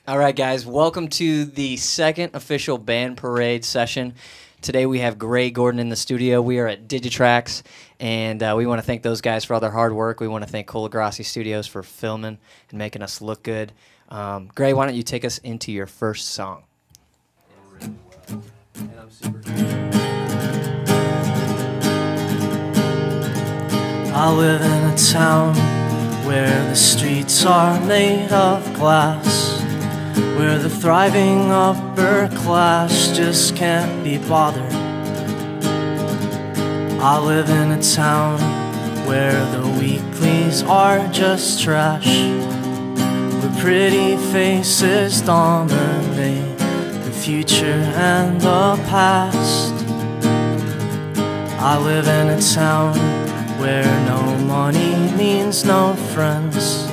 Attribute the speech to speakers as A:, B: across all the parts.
A: All right, guys, welcome to the second official band parade session. Today we have Gray Gordon in the studio. We are at Digitrax, and we want to thank those guys for all their hard work. We want to thank Colagrassi Studios for filming and making us look good. Gray, why don't you take us into your first song?
B: I live in a town where the streets are made of glass, where the thriving upper class just can't be bothered. I live in a town where the weeklies are just trash, where pretty faces dominate the future and the past. I live in a town where no money means no friends,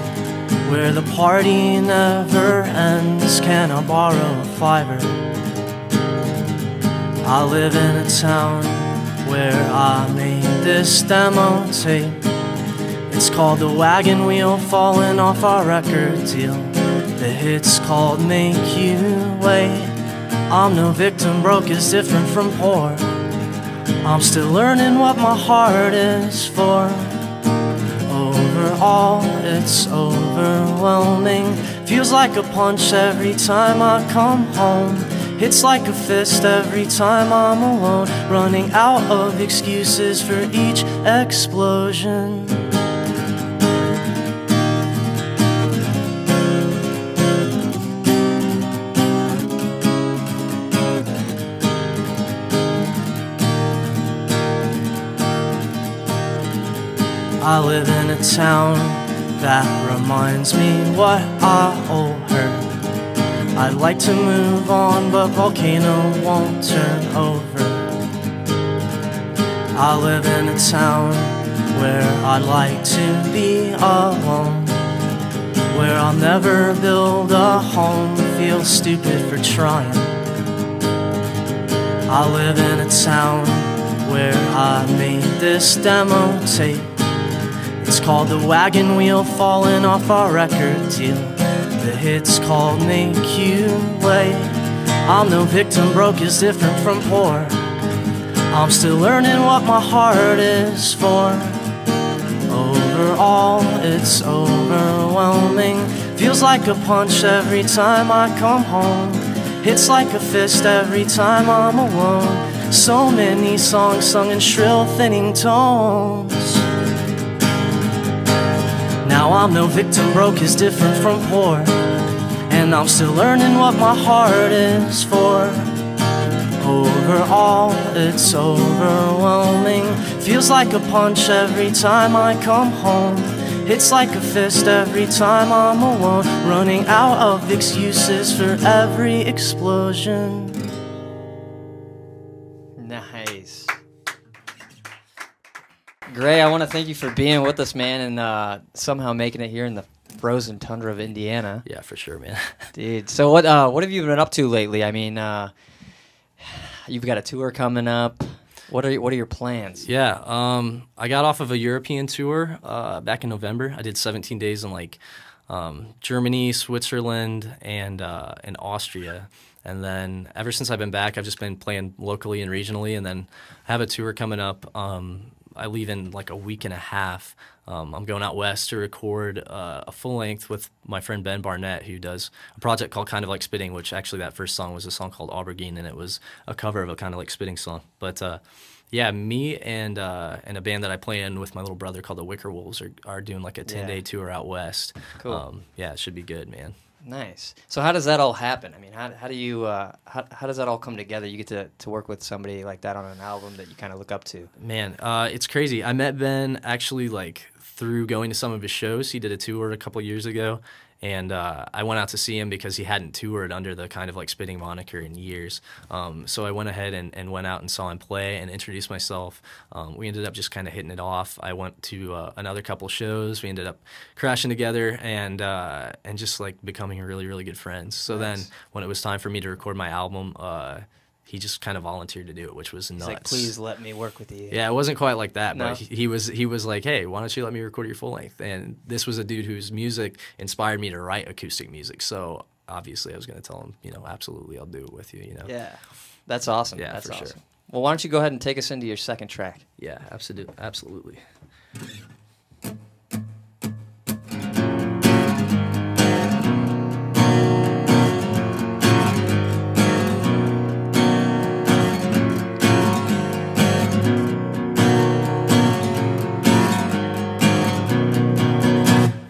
B: where the party never ends. Can I borrow a fiver? I live in a town where I made this demo tape. It's called The Wagon Wheel, falling off our record deal. The hit's called Make You Wait. I'm no victim, broke is different from poor. I'm still learning what my heart is for. Overall, it's overwhelming. Feels like a punch every time I come home. Hits like a fist every time I'm alone. Running out of excuses for each explosion. I live in a town that reminds me what I owe her. I'd like to move on, but volcano won't turn over. I live in a town where I'd like to be alone, where I'll never build a home, feel stupid for trying. I live in a town where I made this demo tape. It's called The Wagon Wheel, falling off our record deal. The hit's called Make You Wait. I'm no victim, broke is different from poor. I'm still learning what my heart is for. Overall, it's overwhelming. Feels like a punch every time I come home. Hits like a fist every time I'm alone. So many songs sung in shrill, thinning tones. Now I'm no victim, broke is different from poor. And I'm still learning what my heart is for. Overall, it's overwhelming. Feels like a punch every time I come home. Hits like a fist every time I'm alone. Running out of excuses for every explosion.
A: Nice. Gray, I want to thank you for being with us, man, and somehow making it here in the frozen tundra of Indiana.
B: Yeah, for sure, man.
A: Dude, so what have you been up to lately? I mean, you've got a tour coming up. What are your plans?
B: Yeah, I got off of a European tour back in November. I did 17 days in like Germany, Switzerland, and Austria. And then ever since I've been back, I've just been playing locally and regionally. And then I have a tour coming up. I leave in like a week and a half. I'm going out west to record a full length with my friend Ben Barnett, who does a project called Kind of Like Spitting, which actually that first song was a song called Aubergine, and it was a cover of a Kind of Like Spitting song. But yeah, me and a band that I play in with my little brother called the Wicker Wolves are doing like a 10-day tour out west.
A: Cool.
B: Yeah, it should be good, man.
A: Nice. So how does that all happen? I mean, how do you how does that all come together? You get to work with somebody like that on an album that you kind of look up to.
B: Man, it's crazy. I met Ben actually like through going to some of his shows. He did a tour a couple years ago, and I went out to see him because he hadn't toured under the Kind of Like Spitting moniker in years. So I went ahead and went out and saw him play and introduced myself. We ended up just kind of hitting it off. I went to another couple shows. We ended up crashing together and just like becoming really, really good friends. So
A: Nice.
B: then when it was time for me to record my album, he just kind of volunteered to do it, which was nuts.
A: He's like, please let me work with you.
B: Yeah, it wasn't quite like that,
A: No?
B: but he was like, hey, why don't you let me record your full length? And this was a dude whose music inspired me to write acoustic music. So obviously I was going to tell him, you know, absolutely, I'll do it with you, you know.
A: Yeah, that's awesome.
B: Yeah,
A: that's
B: for
A: awesome.
B: sure.
A: Well, why don't you go ahead and take us into your second track?
B: Yeah, absolutely.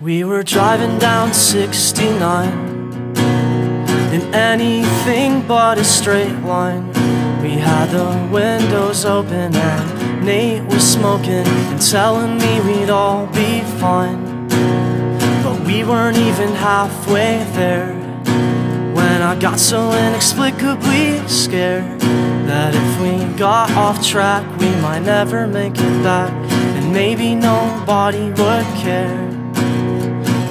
B: We were driving down 69 in anything but a straight line. We had the windows open and Nate was smoking and telling me we'd all be fine. But we weren't even halfway there when I got so inexplicably scared that if we got off track we might never make it back, and maybe nobody would care.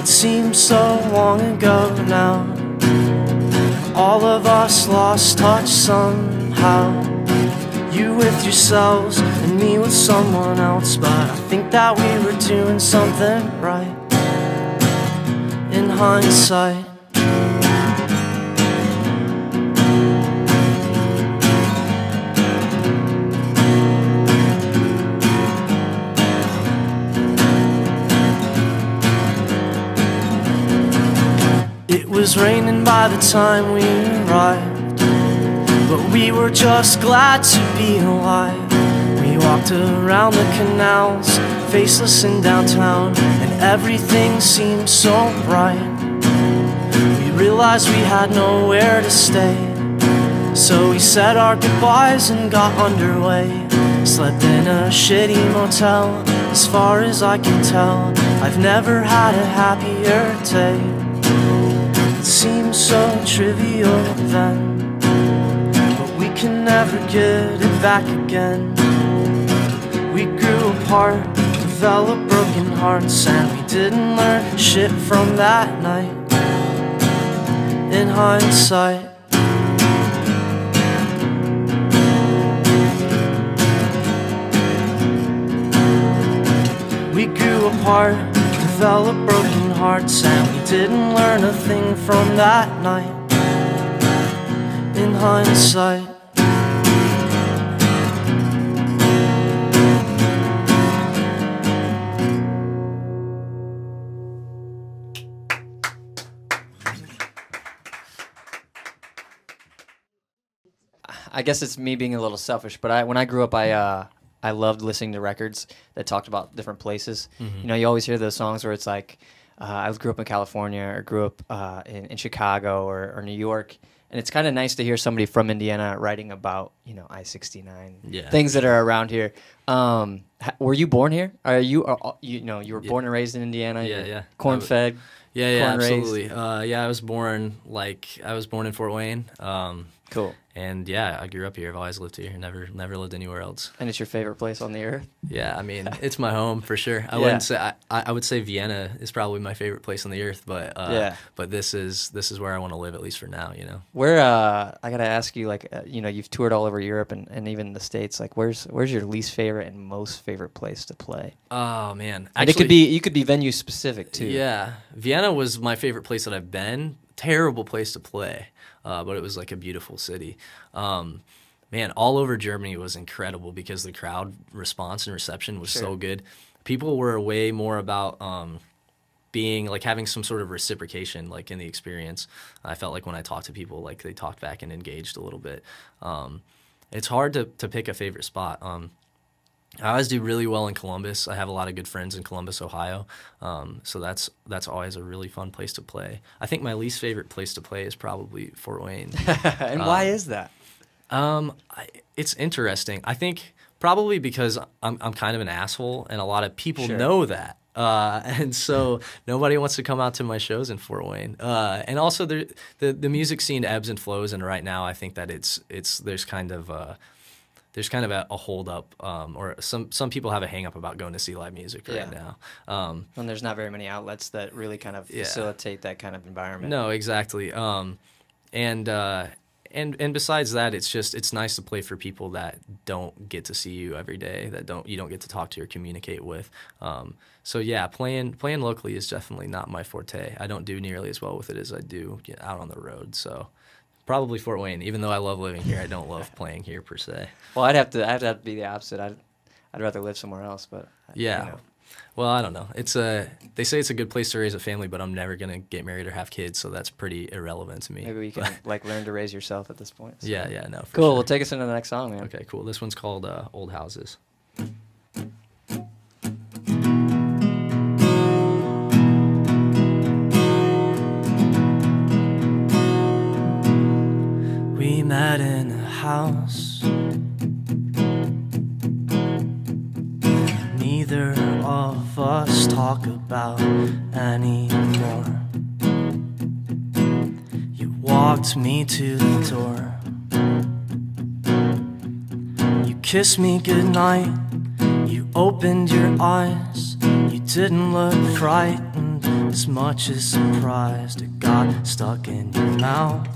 B: It seems so long ago now, all of us lost touch somehow. You with yourselves and me with someone else, but I think that we were doing something right in hindsight. It was raining by the time we arrived, but we were just glad to be alive. We walked around the canals, faceless in downtown, and everything seemed so bright. We realized we had nowhere to stay, so we said our goodbyes and got underway. Slept in a shitty motel, as far as I can tell. I've never had a happier day. It seems so trivial then, but we can never get it back again. We grew apart, developed broken hearts, and we didn't learn shit from that night in hindsight. We grew apart, developed broken hearts, and we didn't learn a thing from that night in hindsight.
A: I guess it's me being a little selfish, but when I grew up, I loved listening to records that talked about different places. You know, you always hear those songs where it's like, I grew up in California or grew up in Chicago or New York, and it's kind of nice to hear somebody from Indiana writing about, you know, I-69, things that are around here. Were you born here? Are you, you know, you were born and raised in Indiana?
B: Yeah.
A: Corn-fed?
B: Yeah, absolutely. I was born in Fort Wayne.
A: Cool.
B: And yeah, I grew up here. I've always lived here. Never lived anywhere else.
A: And it's your favorite place on the earth?
B: Yeah, I mean, it's my home for sure. I wouldn't say I would say Vienna is probably my favorite place on the earth, but but this is where I want to live, at least for now. You know. Where
A: I gotta ask you, like, you know, you've toured all over Europe and even the States. Like, where's your least favorite and most favorite place to play?
B: Oh man,
A: actually, and you could be venue specific too.
B: Yeah, Vienna was my favorite place that I've been. Terrible place to play. But it was like a beautiful city. Man, all over Germany was incredible because the crowd response and reception was so good. People were way more about being like having some sort of reciprocation like in the experience. I felt like when I talked to people, like they talked back and engaged a little bit. It's hard to pick a favorite spot. I always do really well in Columbus. I have a lot of good friends in Columbus, Ohio. So that's always a really fun place to play. I think my least favorite place to play is probably Fort Wayne.
A: And why is that?
B: It's interesting. I think probably because I'm kind of an asshole, and a lot of people know that. And so nobody wants to come out to my shows in Fort Wayne. And also the music scene ebbs and flows, and right now I think that there's kind of a hold up, or some people have a hang up about going to see live music right now.
A: And there's not very many outlets that really kind of facilitate that kind of environment.
B: No, exactly. and besides that, it's nice to play for people that don't get to see you every day, that you don't get to talk to or communicate with. So yeah, playing locally is definitely not my forte. I don't do nearly as well with it as I do out on the road. So probably Fort Wayne. Even though I love living here, I don't love playing here per se.
A: Well, I'd have to be the opposite. I'd rather live somewhere else, but
B: yeah.
A: You know.
B: Well, I don't know. They say it's a good place to raise a family, but I'm never gonna get married or have kids, so that's pretty irrelevant to me.
A: Maybe we can like learn to raise yourself at this point. So.
B: Yeah, no. For
A: cool.
B: Sure.
A: Well, take us into the next song, man.
B: Okay, cool. This one's called "Old Houses." We met in a house. Neither of us talk about anymore. You walked me to the door. You kissed me goodnight. You opened your eyes. You didn't look frightened as much as surprised. It got stuck in your mouth.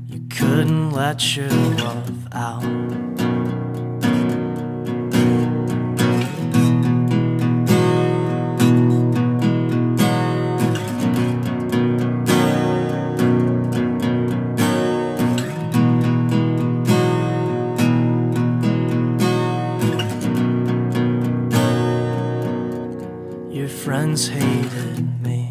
B: You couldn't let your love out. Friends hated me,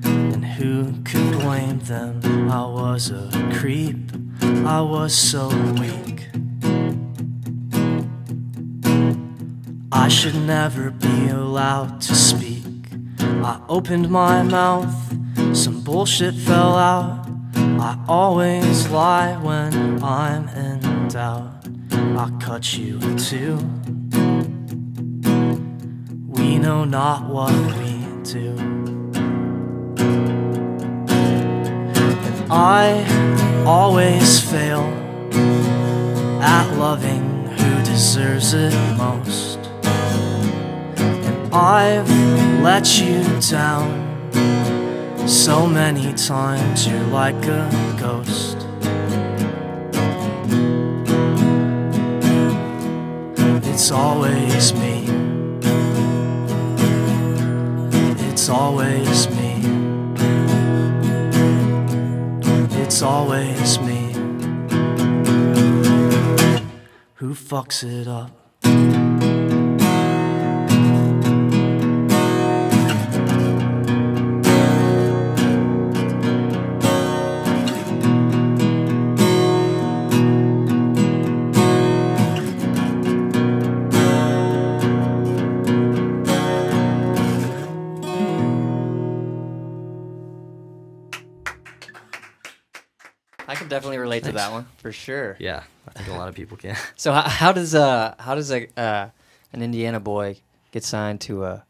B: and who could blame them? I was a creep, I was so weak. I should never be allowed to speak. I opened my mouth, some bullshit fell out. I always lie when I'm in doubt. I cut you in two. We know not what we do. And I always fail at loving who deserves it most. And I've let you down so many times, you're like a ghost. It's always me. It's always me. It's always me who fucks it up.
A: I can definitely relate to that one for sure.
B: Yeah, I think a lot of people can.
A: So how does an Indiana boy get signed to a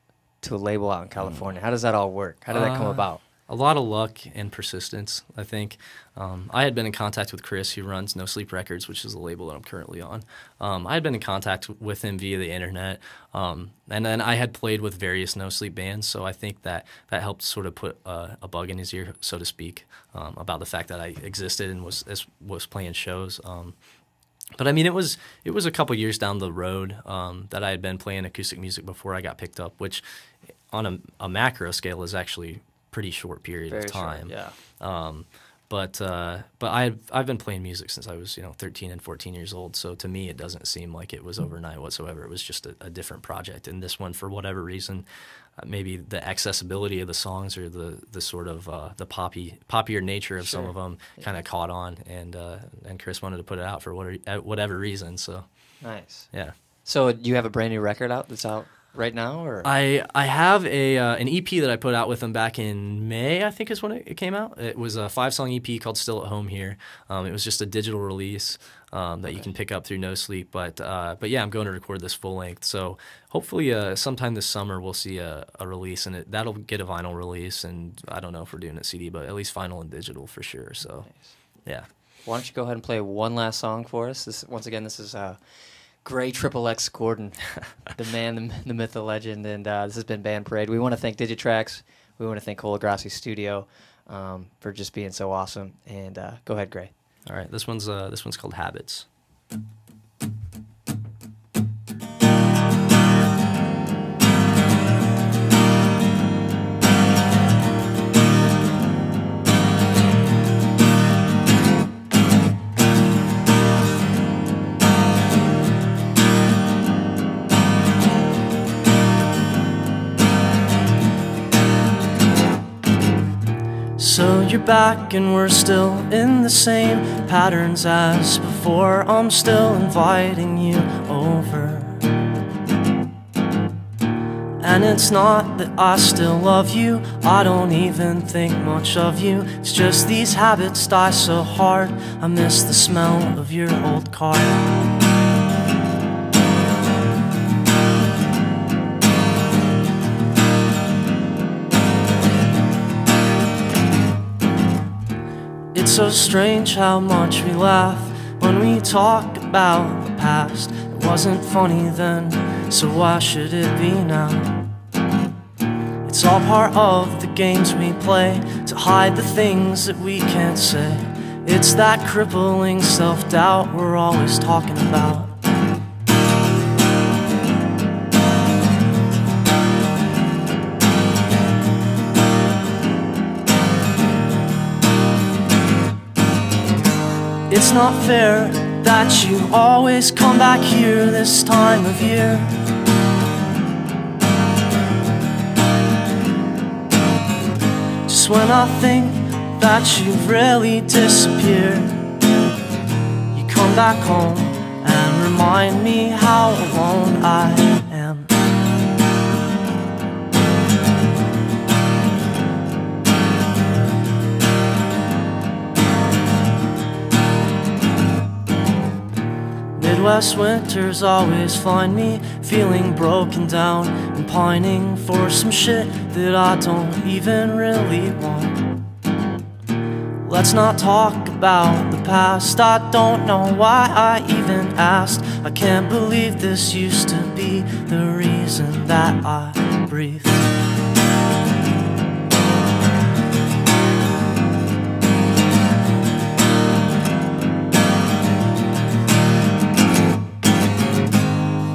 A: label out in California? How does that all work? How did that come about?
B: A lot of luck and persistence, I think. I had been in contact with Chris, who runs No Sleep Records, which is the label that I'm currently on. I had been in contact with him via the internet, and then I had played with various No Sleep bands, so I think that helped sort of put a bug in his ear, so to speak, about the fact that I existed and was playing shows. But I mean, it was a couple years down the road that I had been playing acoustic music before I got picked up, which on a macro scale is actually pretty short period of time.
A: Short, yeah.
B: But I've been playing music since I was 13 and 14 years old. So to me, it doesn't seem like it was overnight whatsoever. It was just a different project. And this one, for whatever reason, maybe the accessibility of the songs or the sort of the poppier nature of some of them kind of caught on, and Chris wanted to put it out for whatever reason. So
A: nice.
B: Yeah.
A: So do you have a brand new record out that's out right now, or?
B: I have an EP that I put out with them back in May, I think is when it came out. It was a 5-song EP called Still at Home Here. It was just a digital release that you can pick up through No Sleep. But yeah, I'm going to record this full length. So hopefully sometime this summer we'll see a release, and that'll get a vinyl release. And I don't know if we're doing a CD, but at least vinyl and digital for sure. So yeah.
A: Why don't you go ahead and play one last song for us? Once again, this is Gray XXX Gordon, the man, the myth, the legend, and this has been Band Parade. We want to thank Digitrax. We want to thank Colagrassi Studio. for just being so awesome. And go ahead, Gray.
B: All right, this one's called Habits. So you're back and we're still in the same patterns as before. I'm still inviting you over. And it's not that I still love you, I don't even think much of you. It's just these habits die so hard, I miss the smell of your old car. It's so strange how much we laugh when we talk about the past. It wasn't funny then, so why should it be now? It's all part of the games we play to hide the things that we can't say. It's that crippling self-doubt we're always talking about. It's not fair that you always come back here this time of year. Just when I think that you've really disappeared, you come back home and remind me how alone I am. Midwest winters always find me feeling broken down and pining for some shit that I don't even really want. Let's not talk about the past, I don't know why I even asked. I can't believe this used to be the reason that I breathed.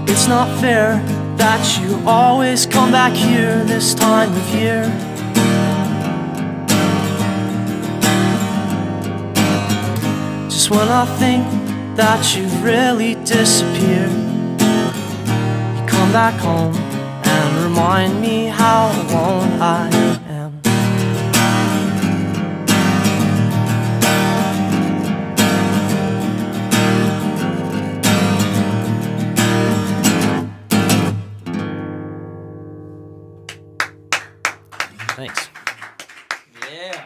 B: It's not fair that you always come back here this time of year. Just when I think that you've really disappeared, you come back home and remind me how alone I am. Thanks.
A: Yeah.